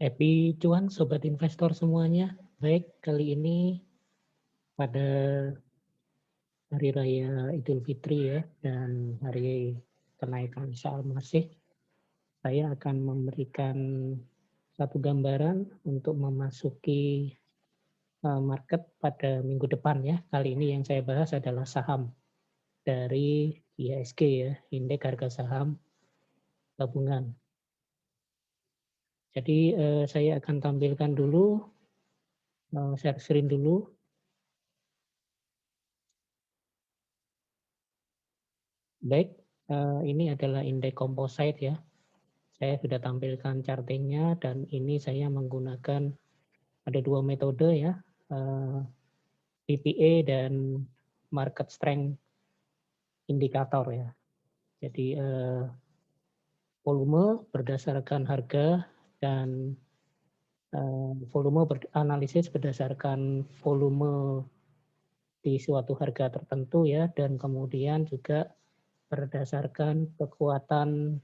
Happy cuan sobat investor semuanya. Baik, kali ini pada hari raya Idul Fitri ya dan hari kenaikan Isa Al-Masih, saya akan memberikan satu gambaran untuk memasuki market pada minggu depan ya. Kali ini yang saya bahas adalah saham dari IHSG ya, Indeks Harga Saham Gabungan. Jadi saya akan tampilkan dulu, share screen dulu. Baik, ini adalah indeks composite ya. Saya sudah tampilkan chartingnya dan ini saya menggunakan ada dua metode ya, PPA dan market strength indikator ya. Jadi volume berdasarkan harga dan volume analisis berdasarkan volume di suatu harga tertentu ya, dan kemudian juga berdasarkan kekuatan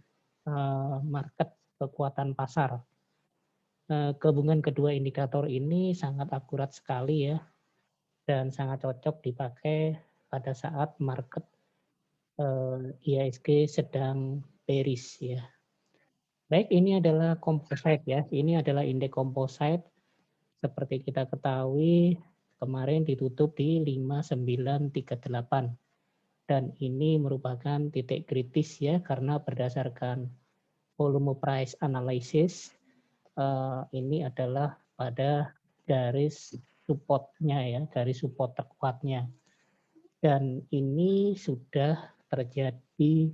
market, kekuatan pasar. Gabungan kedua indikator ini sangat akurat sekali ya, dan sangat cocok dipakai pada saat market IHSG sedang bearish ya. Baik, ini adalah composite ya. Ini adalah indeks composite. Seperti kita ketahui, kemarin ditutup di 5938. Dan ini merupakan titik kritis ya, karena berdasarkan volume price analysis, ini adalah pada garis supportnya ya, garis support terkuatnya. Dan ini sudah terjadi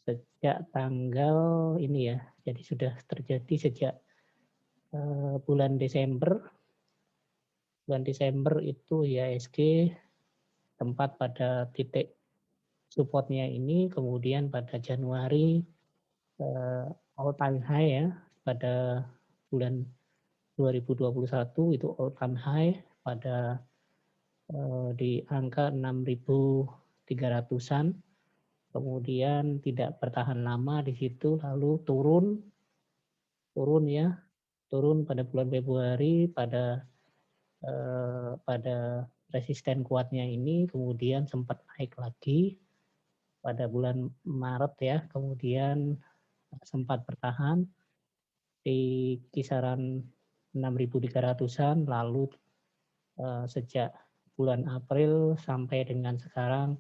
sejak tanggal ini ya, jadi sudah terjadi sejak bulan Desember. Bulan Desember itu IHSG tempat pada titik supportnya ini, kemudian pada Januari all time high ya, pada bulan 2021 itu all time high pada di angka 6.300-an, kemudian tidak bertahan lama di situ, lalu turun ya, turun pada bulan Februari pada resisten kuatnya ini, kemudian sempat naik lagi pada bulan Maret ya, kemudian sempat bertahan di kisaran 6.300-an, lalu sejak bulan April sampai dengan sekarang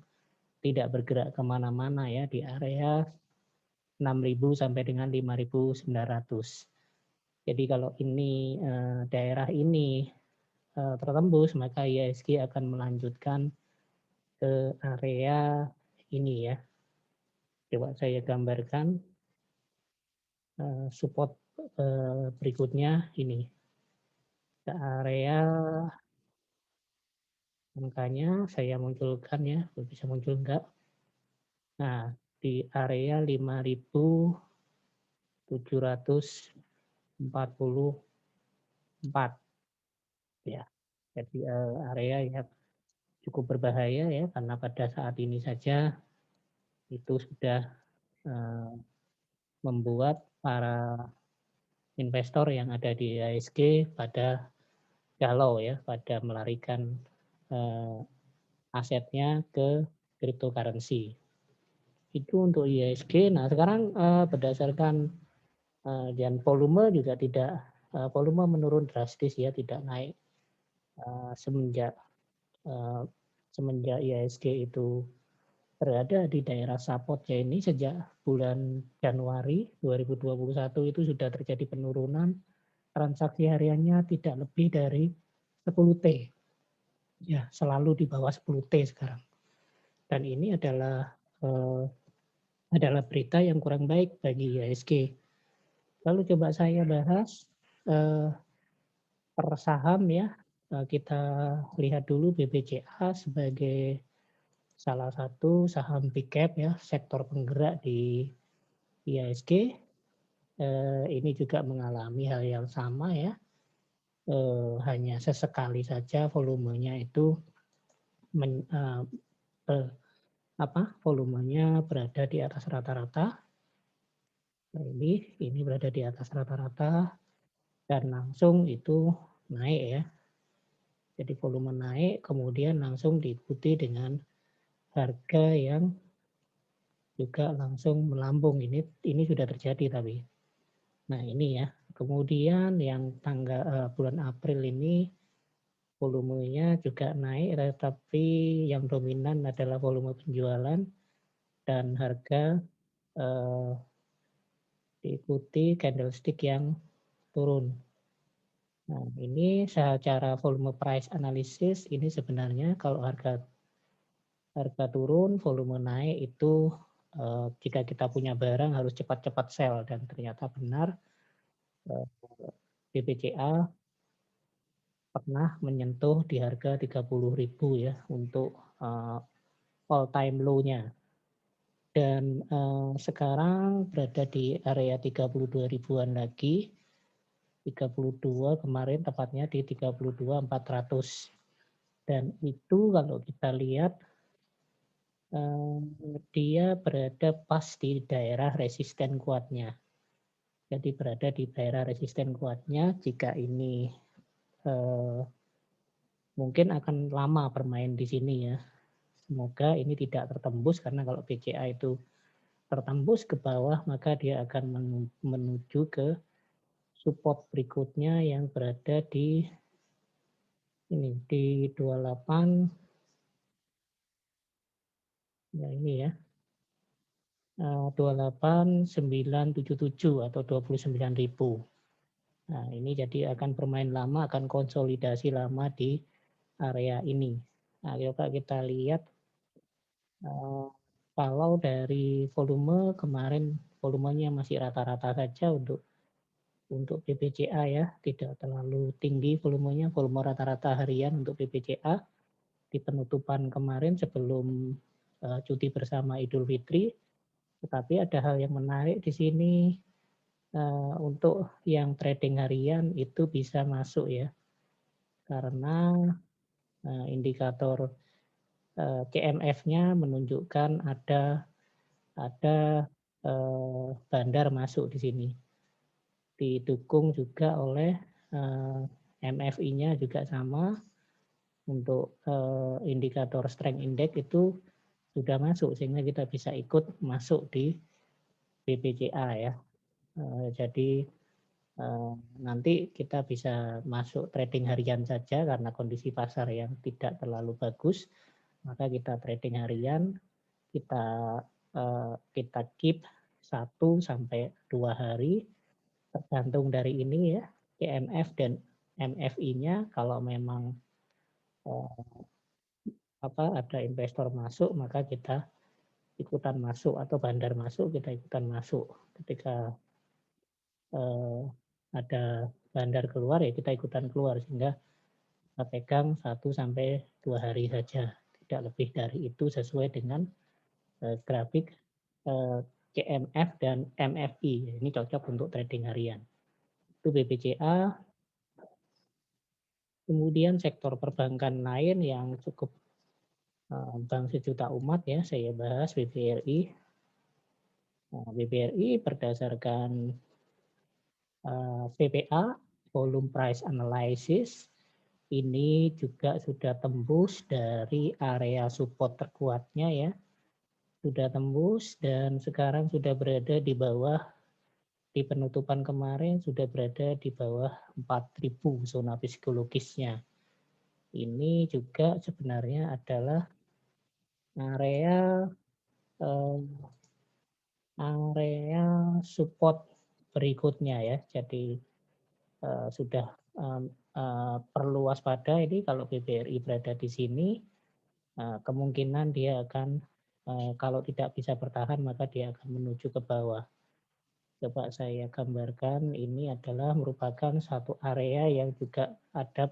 tidak bergerak kemana-mana ya, di area 6.000 sampai dengan 5.900. Jadi kalau ini daerah ini tertembus, maka IHSG akan melanjutkan ke area ini ya. Coba saya gambarkan support berikutnya ini. Ke area angkanya saya munculkan ya, bisa muncul enggak. Nah, di area 5.744 ya. Jadi area yang cukup berbahaya ya, karena pada saat ini saja itu sudah membuat para investor yang ada di IHSG pada galau ya, pada melarikan asetnya ke cryptocurrency. Itu untuk IHSG. Nah, sekarang berdasarkan dan volume juga tidak, volume menurun drastis ya, tidak naik semenjak IHSG itu berada di daerah support-nya ini sejak bulan Januari 2021 itu sudah terjadi penurunan. Transaksi hariannya tidak lebih dari 10T. Ya, selalu di bawah 10T sekarang. Dan ini adalah berita yang kurang baik bagi IHSG. Lalu coba saya bahas per saham ya. Kita lihat dulu BBCA sebagai salah satu saham big cap ya, sektor penggerak di IHSG. Ini juga mengalami hal yang sama ya. Hanya sesekali saja volumenya itu volumenya berada di atas rata-rata. Ini berada di atas rata-rata. dan langsung itu naik ya. Jadi volume naik, kemudian langsung diikuti dengan harga yang juga langsung melambung. Ini sudah terjadi tapi. Nah ini ya. Kemudian yang bulan April ini volumenya juga naik, tetapi yang dominan adalah volume penjualan dan harga eh, diikuti candlestick yang turun. Nah, ini secara volume price analysis ini sebenarnya kalau harga turun, volume naik itu jika kita punya barang harus cepat-cepat sell dan ternyata benar BBCA pernah menyentuh di harga 30.000 ya untuk all time low-nya. Dan sekarang berada di area 32 ribuan lagi. 32 kemarin tepatnya di 32.400. Dan itu kalau kita lihat dia berada pas di daerah resisten kuatnya. Jadi berada di daerah resisten kuatnya. Jika ini mungkin akan lama bermain di sini ya. Semoga ini tidak tertembus karena kalau BCA itu tertembus ke bawah maka dia akan menuju ke support berikutnya yang berada di ini di 28 ya ini ya 28977 atau 29.000. Nah, ini jadi akan bermain lama, akan konsolidasi lama di area ini. Nah, coba kita lihat kalau dari volume kemarin volumenya masih rata-rata saja untuk BBCA ya, tidak terlalu tinggi volumenya, volume rata-rata harian untuk BBCA di penutupan kemarin sebelum cuti bersama Idul Fitri. Tetapi ada hal yang menarik di sini untuk yang trading harian itu bisa masuk ya, karena indikator CMF-nya menunjukkan ada bandar masuk di sini. Didukung juga oleh MFI-nya juga sama. Untuk indikator strength index itu sudah masuk sehingga kita bisa ikut masuk di BBCA ya. Jadi nanti kita bisa masuk trading harian saja karena kondisi pasar yang tidak terlalu bagus, maka kita trading harian, kita keep 1 sampai 2 hari tergantung dari ini ya, CMF dan MFI-nya. Kalau memang ada investor masuk maka kita ikutan masuk atau bandar masuk kita ikutan masuk. Ketika ada bandar keluar ya kita ikutan keluar sehingga kita pegang 1 sampai 2 hari saja, tidak lebih dari itu sesuai dengan grafik CMF dan MFI. Ini cocok untuk trading harian. Itu BBCA. Kemudian sektor perbankan lain yang cukup bank sejuta umat ya, saya bahas BBRI. BBRI berdasarkan VPA, volume price analysis, ini juga sudah tembus dari area support terkuatnya ya. Sudah tembus dan sekarang sudah berada di bawah, di penutupan kemarin sudah berada di bawah 4.000 zona psikologisnya. Ini juga sebenarnya adalah area support berikutnya ya. Jadi sudah perlu waspada ini kalau BBRI berada di sini, kemungkinan dia akan kalau tidak bisa bertahan maka dia akan menuju ke bawah. Coba saya gambarkan, ini adalah merupakan satu area yang juga ada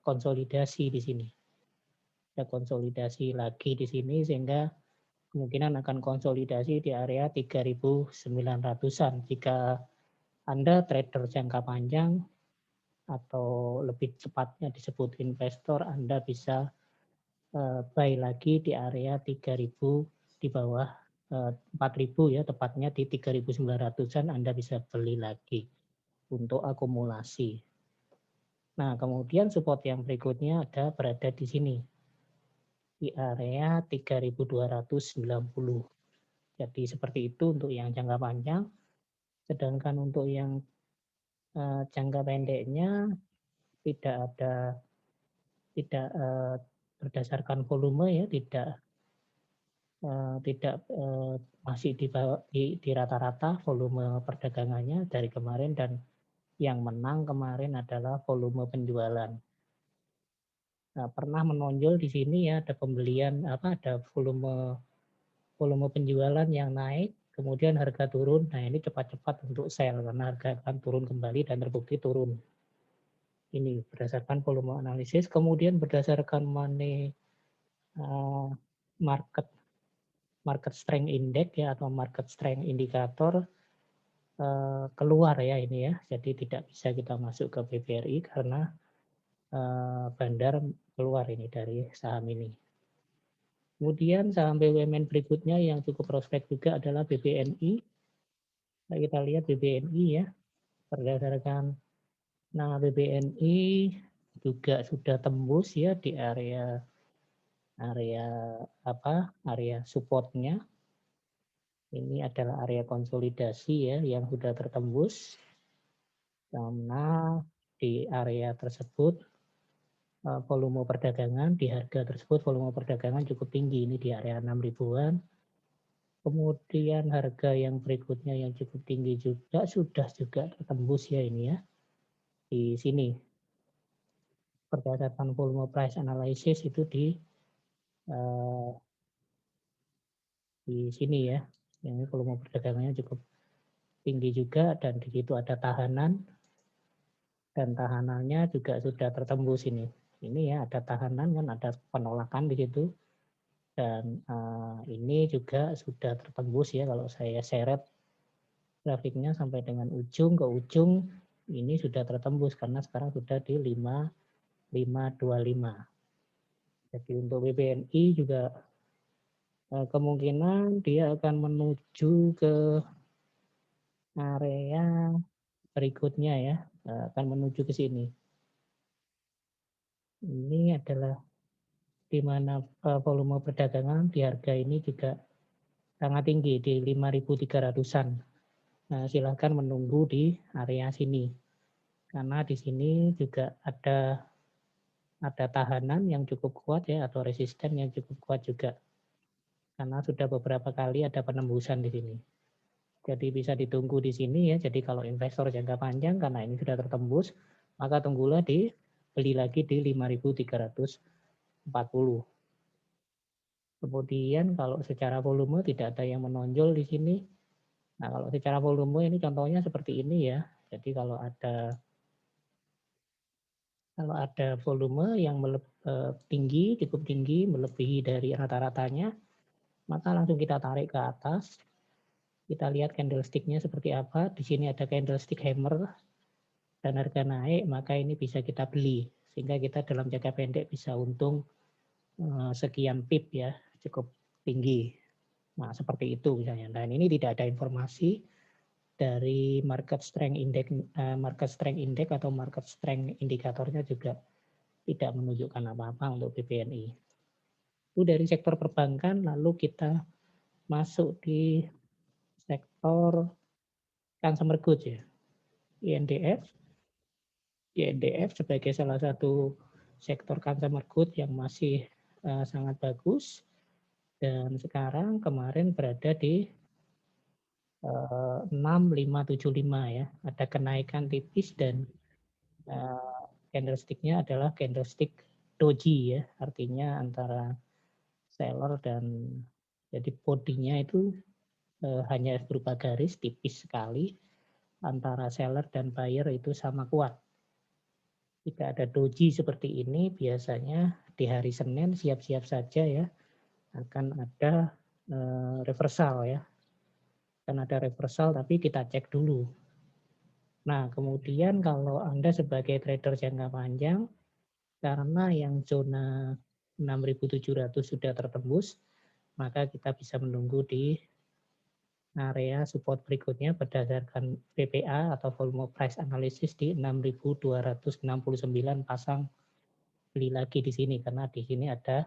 konsolidasi di sini. Ada konsolidasi lagi di sini sehingga kemungkinan akan konsolidasi di area 3.900-an. Jika Anda trader jangka panjang atau lebih cepatnya disebut investor, Anda bisa buy lagi di area 3.000 di bawah 4.000 ya, tepatnya di 3.900-an Anda bisa beli lagi. untuk akumulasi. Nah, kemudian support yang berikutnya berada di sini, di area 3.290. Jadi seperti itu untuk yang jangka panjang. Sedangkan untuk yang jangka pendeknya tidak berdasarkan volume ya, tidak masih di rata-rata volume perdagangannya dari kemarin, dan yang menang kemarin adalah volume penjualan. Nah, pernah menonjol di sini ya, ada pembelian ada volume penjualan yang naik, kemudian harga turun. Nah, ini cepat-cepat untuk sell karena harga akan turun kembali dan terbukti turun. Ini berdasarkan volume analisis, kemudian berdasarkan money market strength index ya, atau market strength indikator keluar ya ini ya. Jadi tidak bisa kita masuk ke BBRI karena bandar keluar ini dari saham ini. Kemudian saham BUMN berikutnya yang cukup prospek juga adalah BBNI. Nah, kita lihat BBNI ya, berdasarkan BBNI juga sudah tembus ya di area supportnya. Ini adalah area konsolidasi ya yang sudah tertembus, karena di area tersebut volume perdagangan di harga tersebut volume perdagangan cukup tinggi, ini di area 6 ribuan. Kemudian harga yang berikutnya yang cukup tinggi juga sudah tertembus ya ini ya, di sini berdasarkan volume price analysis itu di sini ya, ini volume perdagangannya cukup tinggi juga, dan di situ ada tahanan, dan tahanannya juga sudah tertembus ini ya, ada tahanan kan, ada penolakan di situ, dan ini juga sudah tertembus ya. Kalau saya seret grafiknya sampai dengan ujung ke ujung, ini sudah tertembus karena sekarang sudah di 5525. Jadi untuk BBNI juga kemungkinan dia akan menuju ke area berikutnya ya, akan menuju ke sini. Ini adalah di mana volume perdagangan di harga ini juga sangat tinggi di 5.300-an. Nah, silahkan menunggu di area sini. Karena di sini juga ada tahanan yang cukup kuat ya, atau resisten yang cukup kuat juga. Karena sudah beberapa kali ada penembusan di sini. Jadi bisa ditunggu di sini ya. Jadi kalau investor jangka panjang karena ini sudah tertembus, maka tunggulah beli lagi di 5.340. Kemudian kalau secara volume tidak ada yang menonjol di sini. Nah, kalau secara volume ini contohnya seperti ini ya. Jadi kalau ada volume yang tinggi, cukup tinggi, melebihi dari rata-ratanya, maka langsung kita tarik ke atas. Kita lihat candlestick-nya seperti apa. Di sini ada candlestick hammer dan harga naik, maka ini bisa kita beli. Sehingga kita dalam jangka pendek bisa untung sekian pip ya, cukup tinggi. Nah, seperti itu misalnya. Dan ini tidak ada informasi dari market strength index atau market strength indikatornya juga tidak menunjukkan apa-apa untuk BBNI. Itu dari sektor perbankan, lalu kita masuk di sektor consumer goods ya. INDF sebagai salah satu sektor consumer goods yang masih sangat bagus, dan sekarang kemarin berada di 6575 ya, ada kenaikan tipis, dan candlestick-nya adalah candlestick doji ya, artinya antara seller dan jadi bodinya itu hanya berupa garis tipis sekali, antara seller dan buyer itu sama kuat. Jika ada doji seperti ini, biasanya di hari Senin siap-siap saja ya, akan ada reversal ya, akan ada reversal, tapi kita cek dulu. Nah, kemudian kalau Anda sebagai trader jangka panjang, karena yang zona 6.700 sudah tertembus, maka kita bisa menunggu di area support berikutnya berdasarkan VPA atau volume price analysis di 6.269 pasang beli lagi di sini karena di sini ada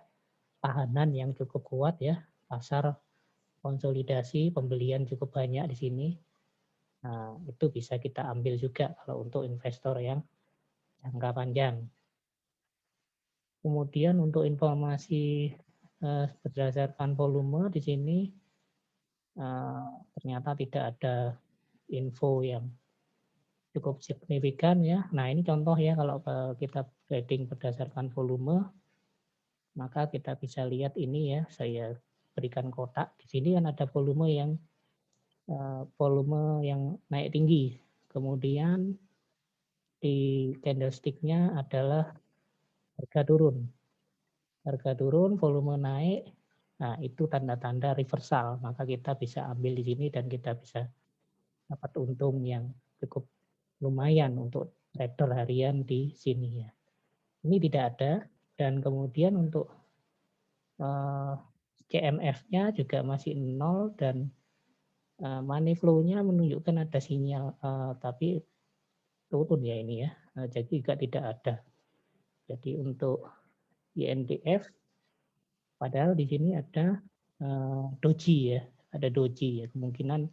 tahanan yang cukup kuat ya, pasar konsolidasi pembelian cukup banyak di sini. Nah, itu bisa kita ambil juga kalau untuk investor yang jangka panjang. Kemudian untuk informasi berdasarkan volume di sini ternyata tidak ada info yang cukup signifikan ya. Nah, ini contoh ya kalau kita trading berdasarkan volume, maka kita bisa lihat ini ya, saya berikan kotak. Di sini kan ada volume yang naik tinggi. Kemudian di candlestick-nya adalah harga turun. Harga turun, volume naik. Nah, itu tanda-tanda reversal. Maka kita bisa ambil di sini dan kita bisa dapat untung yang cukup lumayan untuk trader harian di sini ya. Ini tidak ada dan kemudian untuk CMF-nya juga masih nol dan money flow-nya menunjukkan ada sinyal tapi turun ya ini ya. Jadi juga tidak ada. Jadi untuk INDF padahal di sini ada doji ya, ada doji ya. Kemungkinan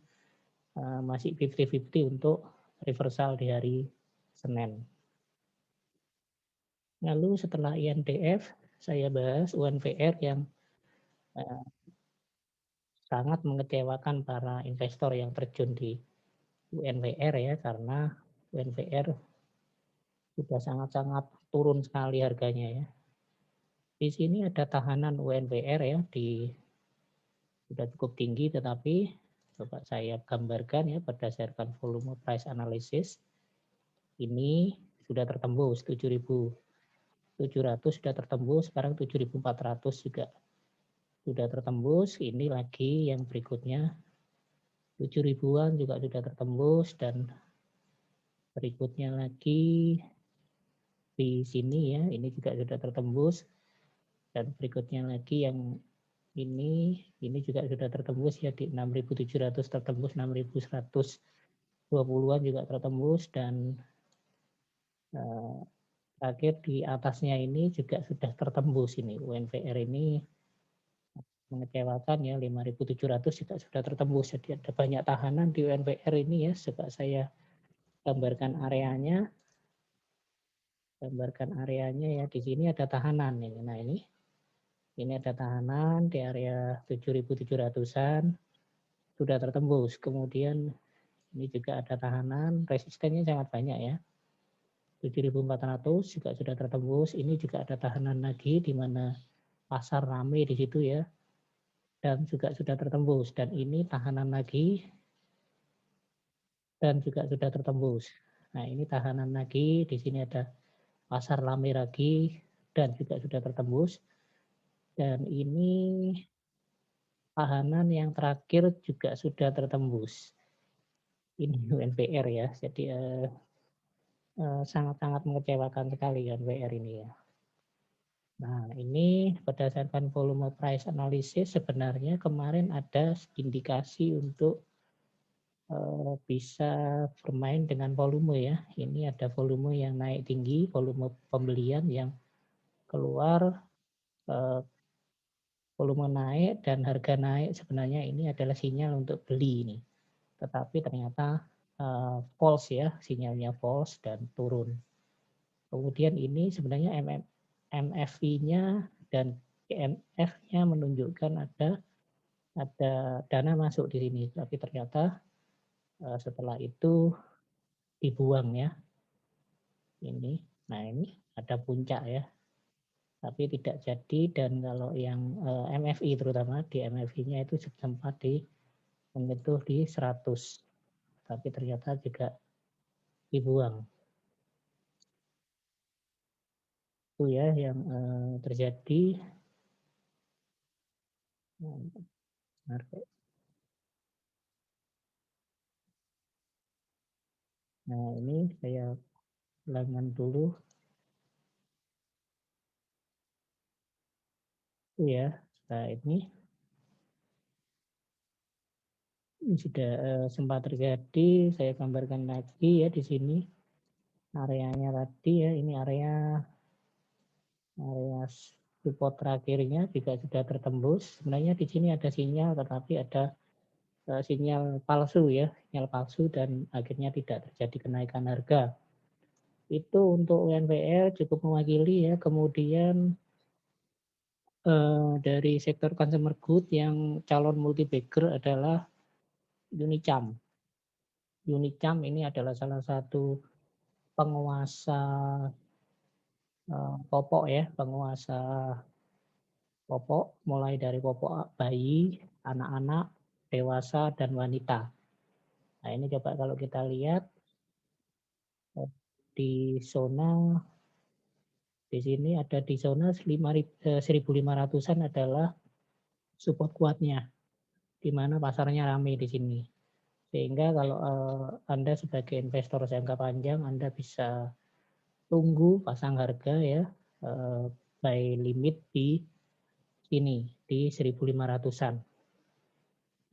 masih 50-50 untuk reversal di hari Senin. Lalu setelah INDF, saya bahas UNVR yang sangat mengecewakan para investor yang terjun di UNVR ya, karena UNVR sudah sangat-sangat turun sekali harganya ya. Di sini ada tahanan UNVR ya, sudah cukup tinggi, tetapi coba saya gambarkan ya berdasarkan volume price analysis. Ini sudah tertembus 7.700 sudah tertembus, sekarang 7.400 juga sudah tertembus. Ini lagi yang berikutnya 7 ribuan juga sudah tertembus dan berikutnya lagi di sini ya, ini juga sudah tertembus dan berikutnya lagi yang ini juga sudah tertembus ya di 6.700 tertembus, 6.120-an juga tertembus dan terakhir di atasnya ini juga sudah tertembus ini UNVR ini mengecewakan ya 5.700 juga sudah tertembus. Jadi ada banyak tahanan di UNVR ini ya. Coba saya gambarkan areanya. Gambarkan areanya ya. Di sini ada tahanan ini. Nah ini ada tahanan di area 7.700-an sudah tertembus. Kemudian ini juga ada tahanan, resistennya sangat banyak ya. 7.400 juga sudah tertembus. Ini juga ada tahanan lagi di mana pasar ramai di situ ya. Dan juga sudah tertembus. Dan ini tahanan lagi dan juga sudah tertembus. Nah, ini tahanan lagi, di sini ada pasar ramai lagi dan juga sudah tertembus. Dan ini tahanan yang terakhir juga sudah tertembus. Ini UNPR ya, jadi sangat-sangat mengecewakan sekali UNPR ini ya. Nah, ini berdasarkan volume price analysis sebenarnya kemarin ada indikasi untuk bisa bermain dengan volume ya. Ini ada volume yang naik tinggi, volume pembelian yang keluar, volume naik dan harga naik. Sebenarnya ini adalah sinyal untuk beli ini. Tetapi ternyata false ya, sinyalnya false dan turun. Kemudian ini sebenarnya MFI-nya dan EMF-nya menunjukkan ada dana masuk di sini, tapi ternyata setelah itu dibuang ya. Nah ini ada puncak ya, tapi tidak jadi dan kalau yang MFI terutama di MFI-nya itu sempat menyentuh di 100, tapi ternyata juga dibuang. Itu ya yang terjadi. Nah ini saya ulangan dulu. Itu ya, nah ini Ini sudah sempat terjadi, saya gambarkan lagi ya di sini areanya tadi ya, ini area support terakhirnya juga sudah tertembus. Sebenarnya di sini ada sinyal, tetapi ada sinyal palsu ya, sinyal palsu dan akhirnya tidak terjadi kenaikan harga. Itu untuk UNPR cukup mewakili ya. Kemudian dari sektor consumer good yang calon multi bagger adalah Unicam. Unicam ini adalah salah satu penguasa popok ya, penguasa popok mulai dari popok bayi, anak-anak, dewasa dan wanita. Nah, ini coba kalau kita lihat di zona di sini ada di zona 1.500-an adalah support kuatnya, di mana pasarnya ramai di sini. Sehingga kalau Anda sebagai investor jangka panjang, Anda bisa tunggu pasang harga ya, buy limit di sini, di 1.500-an.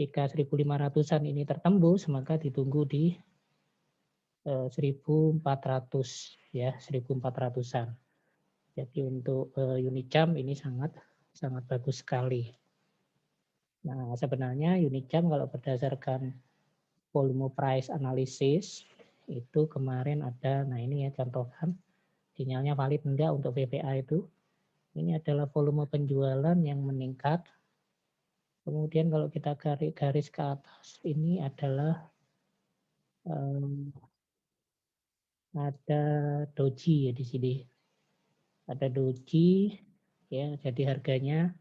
Jika 1.500-an ini tertembus, maka ditunggu di 1.400 ya, 1.400-an. Jadi untuk Unicam ini sangat bagus sekali. Nah, sebenarnya Unicam kalau berdasarkan volume price analysis itu kemarin ada, nah ini ya contohkan sinyalnya valid enggak untuk VPA itu. Ini adalah volume penjualan yang meningkat. Kemudian kalau kita garis ke atas ini adalah ada doji ya di sini. Ada doji ya, jadi harganya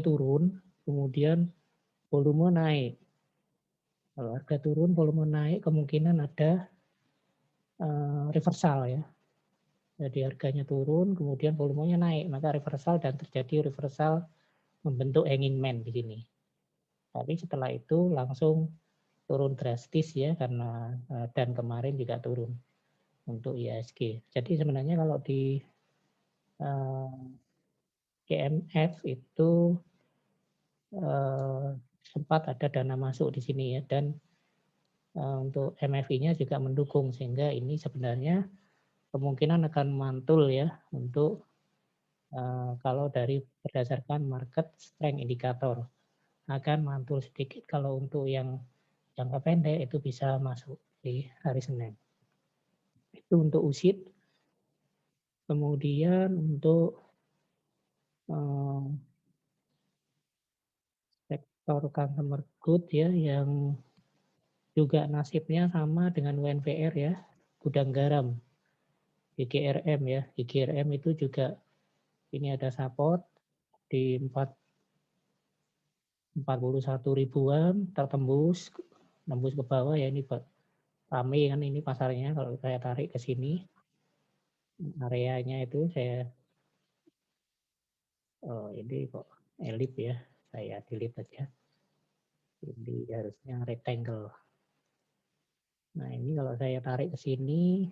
turun, kemudian volume naik. Kalau harga turun, volume naik, kemungkinan ada reversal ya. Jadi harganya turun, kemudian volumenya naik, maka reversal dan terjadi reversal membentuk hanging man di sini. Tapi setelah itu langsung turun drastis ya, karena dan kemarin juga turun untuk IHSG. Jadi sebenarnya kalau di GMF itu sempat ada dana masuk di sini ya, dan untuk MFI-nya juga mendukung, sehingga ini sebenarnya kemungkinan akan mantul ya untuk kalau dari berdasarkan market strength indicator akan mantul sedikit kalau untuk yang jangka pendek itu bisa masuk di hari Senin. Itu untuk USIT. Kemudian untuk sektor consumer good ya yang juga nasibnya sama dengan UNVR ya, gudang garam, GGRM ya. GGRM itu juga ini ada support di 41 ribuan, tertembus, nembus ke bawah ya, ini rame kan ini pasarnya kalau saya tarik ke sini. Areanya itu saya ini kok elip ya, saya delete aja. Ini harusnya rectangle. Nah, ini kalau saya tarik ke sini,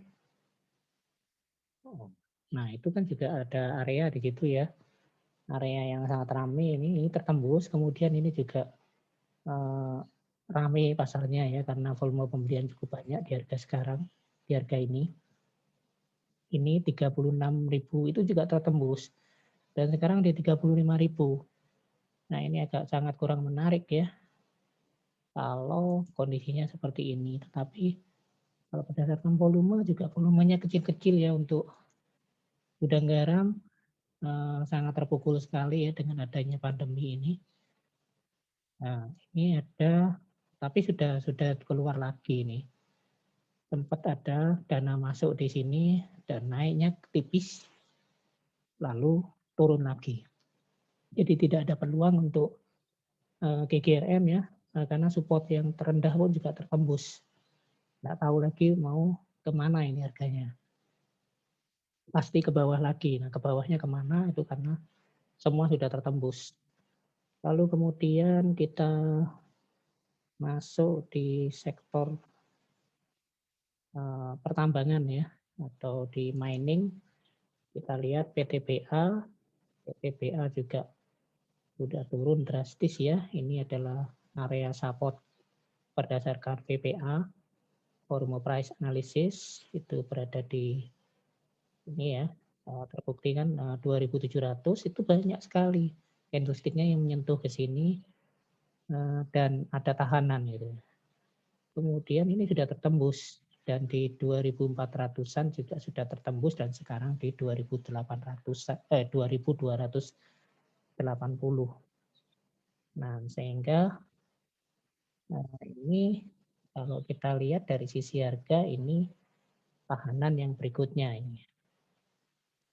nah itu kan juga ada area di situ ya, area yang sangat ramai ini tertembus, kemudian ini juga ramai pasarnya ya karena volume pembelian cukup banyak di harga sekarang, di harga ini 36.000 itu juga tertembus dan sekarang di 35.000. Nah, ini agak sangat kurang menarik ya kalau kondisinya seperti ini. Tetapi kalau berdasarkan volume juga volumenya kecil-kecil ya untuk gudang garam, sangat terpukul sekali ya dengan adanya pandemi ini. Nah, ini ada, tapi sudah keluar lagi nih. Sempat ada dana masuk di sini dan naiknya tipis, lalu turun lagi. Jadi tidak ada peluang untuk GGRM ya, karena support yang terendah pun juga tertembus. Nggak tahu lagi mau kemana ini harganya. Pasti ke bawah lagi. Nah, ke bawahnya kemana itu karena semua sudah tertembus. Lalu kemudian kita masuk di sektor pertambangan ya, atau di mining. Kita lihat PTBA juga sudah turun drastis ya. Ini adalah area support berdasarkan VPA, volume price analysis, itu berada di ini ya, terbukti kan 2.700 itu banyak sekali candlestick-nya yang menyentuh ke sini dan ada tahanan gitu. Kemudian ini sudah tertembus dan di 2.400-an juga sudah tertembus dan sekarang di 2.280. Nah, sehingga ini kalau kita lihat dari sisi harga ini tahanan yang berikutnya ini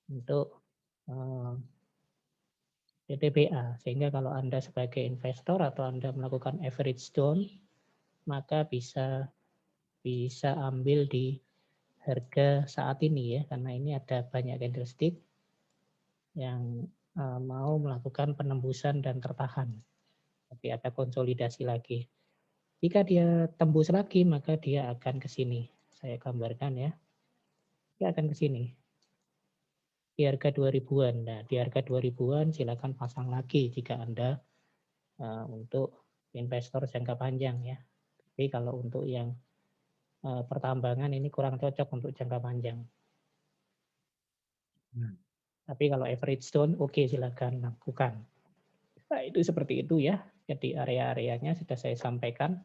untuk PTBA, sehingga kalau Anda sebagai investor atau Anda melakukan average down, maka bisa ambil di harga saat ini ya, karena ini ada banyak candlestick yang mau melakukan penembusan dan tertahan, tapi ada konsolidasi lagi. Jika dia tembus lagi, maka dia akan ke sini. Saya gambarkan ya, dia akan ke sini di harga 2000-an. Nah, di harga 2000-an silakan pasang lagi jika Anda untuk investor jangka panjang ya. Tapi kalau untuk yang pertambangan ini kurang cocok untuk jangka panjang. Tapi kalau average down, oke, silakan lakukan. Nah, itu seperti itu ya. Jadi area-areanya sudah saya sampaikan.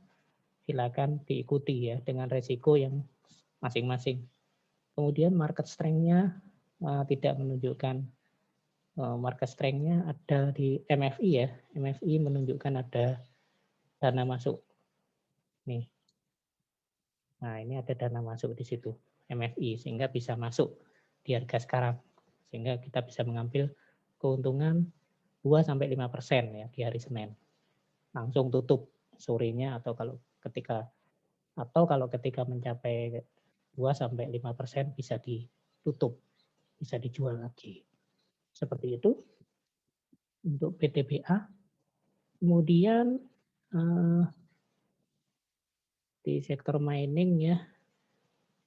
Silakan diikuti ya dengan resiko yang masing-masing. Kemudian market strength-nya tidak menunjukkan market strength-nya ada di MFI ya. MFI menunjukkan ada dana masuk. Nih. Nah, ini ada dana masuk di situ, MFI, sehingga bisa masuk di harga sekarang. Sehingga kita bisa mengambil keuntungan 2-5% ya di hari Senin. Langsung tutup sorenya atau kalau ketika mencapai 2-5% bisa ditutup, bisa dijual lagi. Seperti itu untuk PTBA. Kemudian di sektor mining ya,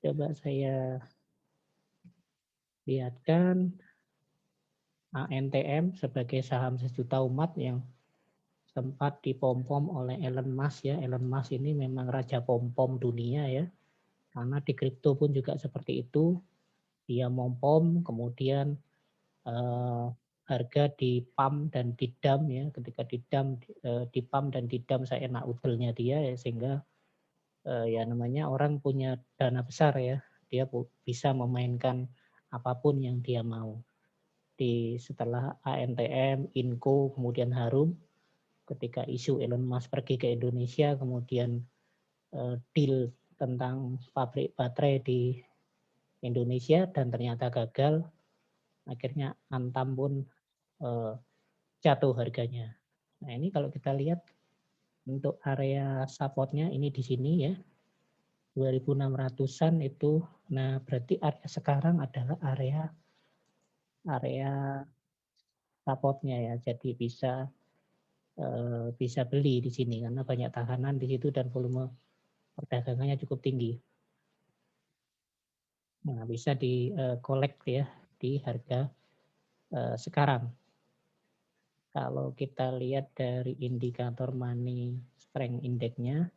coba saya lihatkan ANTM sebagai saham sejuta umat yang sempat dipom-pom oleh Elon Musk ya. Elon Musk ini memang raja pom-pom dunia ya. Karena di kripto pun juga seperti itu. Dia mom-pom, kemudian harga di pump dan di dump ya. Ketika di pump dan di dump saya enak udelnya dia ya, sehingga ya namanya orang punya dana besar ya. Dia bisa memainkan apapun yang dia mau. Setelah ANTM, Inco, kemudian Harum, ketika isu Elon Musk pergi ke Indonesia, kemudian deal tentang pabrik baterai di Indonesia dan ternyata gagal, akhirnya Antam pun jatuh harganya. Nah ini kalau kita lihat untuk area supportnya ini di sini ya, 2.600-an itu, nah berarti area sekarang adalah area supportnya ya, jadi bisa beli di sini karena banyak tahanan di situ dan volume perdagangannya cukup tinggi. Nah, bisa di collect ya di harga sekarang. Kalau kita lihat dari indikator money strength index-nya,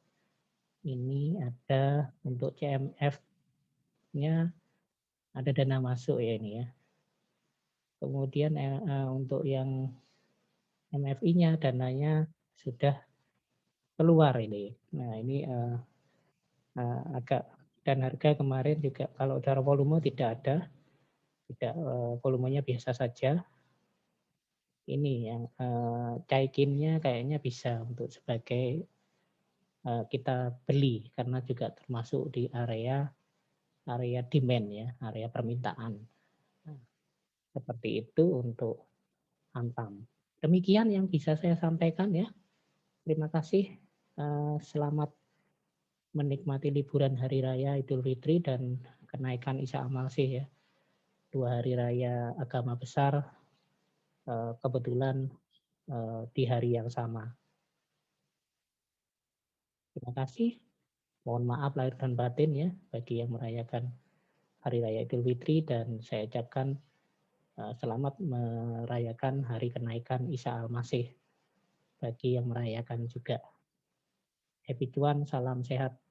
ini ada untuk CMF-nya ada dana masuk ya ini ya. Kemudian untuk yang MFI-nya dananya sudah keluar ini. Nah ini agak, dan harga kemarin juga kalau dari volume tidak ada, volumenya biasa saja. Ini yang Caikinnya kayaknya bisa untuk sebagai kita beli karena juga termasuk di area demand ya, area permintaan. Nah, seperti itu untuk Antam. Demikian yang bisa saya sampaikan ya. Terima kasih. Selamat menikmati liburan Hari Raya Idul Fitri dan kenaikan Isa Amalsih ya. 2 hari raya agama besar kebetulan di hari yang sama. Terima kasih. Mohon maaf lahir dan batin ya bagi yang merayakan Hari Raya Idul Fitri dan saya ucapkan selamat merayakan hari kenaikan Isa Al-Masih. bagi yang merayakan juga. Happy Cuan, salam sehat.